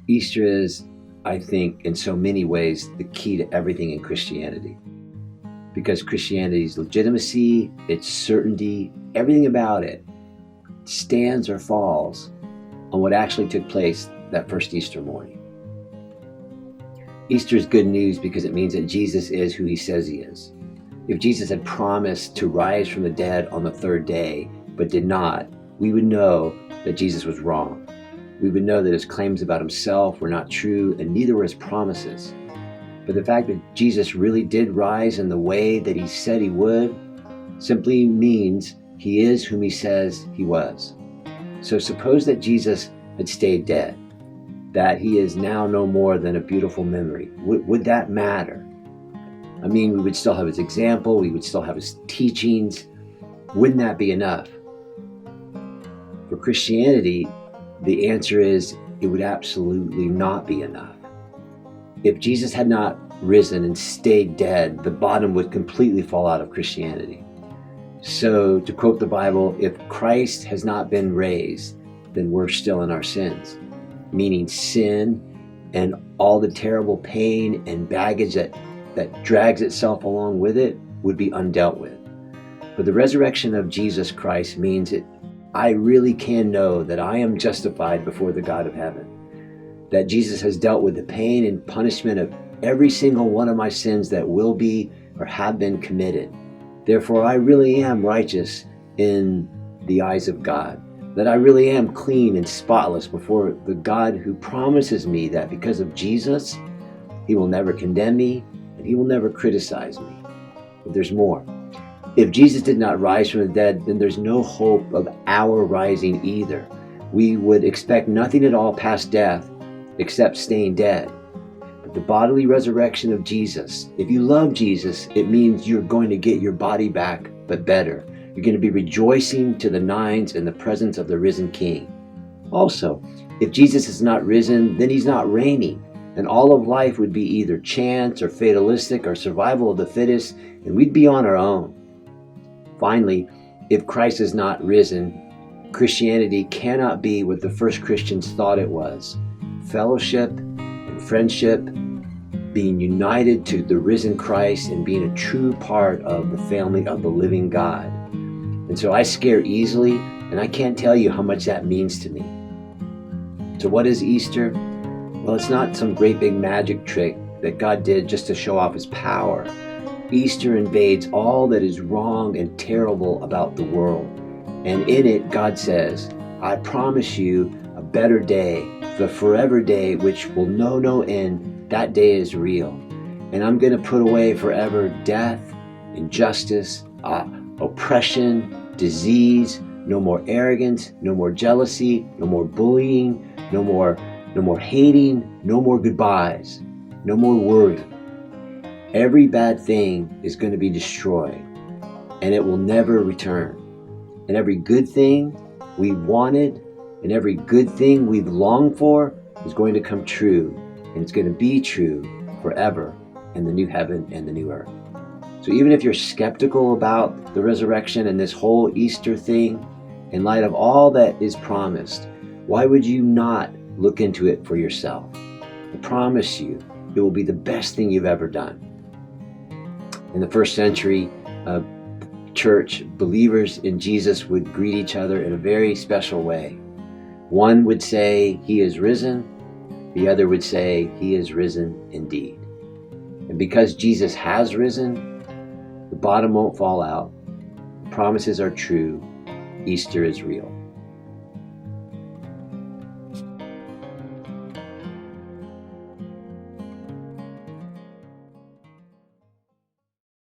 Easter is, I think, in so many ways, the key to everything in Christianity. Because Christianity's legitimacy, its certainty, everything about it stands or falls on what actually took place that first Easter morning. Easter is good news because it means that Jesus is who he says he is. If Jesus had promised to rise from the dead on the third day, but did not, we would know that Jesus was wrong. We would know that his claims about himself were not true, and neither were his promises. But the fact that Jesus really did rise in the way that he said he would simply means he is whom he says he was. So suppose that Jesus had stayed dead, that he is now no more than a beautiful memory. Would that matter? I mean, we would still have his example, we would still have his teachings. Wouldn't that be enough? For Christianity, the answer is it would absolutely not be enough. If Jesus had not risen and stayed dead, the bottom would completely fall out of Christianity. So, to quote the Bible, if Christ has not been raised, then we're still in our sins. Meaning sin and all the terrible pain and baggage that drags itself along with it would be undealt with. But the resurrection of Jesus Christ means that I really can know that I am justified before the God of heaven. That Jesus has dealt with the pain and punishment of every single one of my sins that will be or have been committed. Therefore, I really am righteous in the eyes of God. That I really am clean and spotless before the God who promises me that because of Jesus, he will never condemn me and he will never criticize me. But there's more. If Jesus did not rise from the dead, then there's no hope of our rising either. We would expect nothing at all past death except staying dead. But the bodily resurrection of Jesus, if you love Jesus, it means you're going to get your body back, but better. You're going to be rejoicing to the nines in the presence of the risen King. Also, if Jesus is not risen, then he's not reigning, and all of life would be either chance or fatalistic or survival of the fittest, and we'd be on our own. Finally, if Christ is not risen, Christianity cannot be what the first Christians thought it was. Fellowship and friendship, being united to the risen Christ and being a true part of the family of the living God. And so I scare easily, and I can't tell you how much that means to me. So what is Easter? Well, it's not some great big magic trick that God did just to show off his power. Easter invades all that is wrong and terrible about the world. And in it, God says, I promise you a better day, the forever day, which will know no end. That day is real. And I'm going to put away forever death, injustice, oppression, disease, no more arrogance, no more jealousy, no more bullying, no more hating, no more goodbyes, no more worry. Every bad thing is going to be destroyed, and it will never return. And every good thing we've wanted and every good thing we've longed for is going to come true, and it's going to be true forever in the new heaven and the new earth. So even if you're skeptical about the resurrection and this whole Easter thing, in light of all that is promised, why would you not look into it for yourself? I promise you, it will be the best thing you've ever done. In the first century church, believers in Jesus would greet each other in a very special way. One would say, he is risen. The other would say, he is risen indeed. And because Jesus has risen, the bottom won't fall out. The promises are true. Easter is real.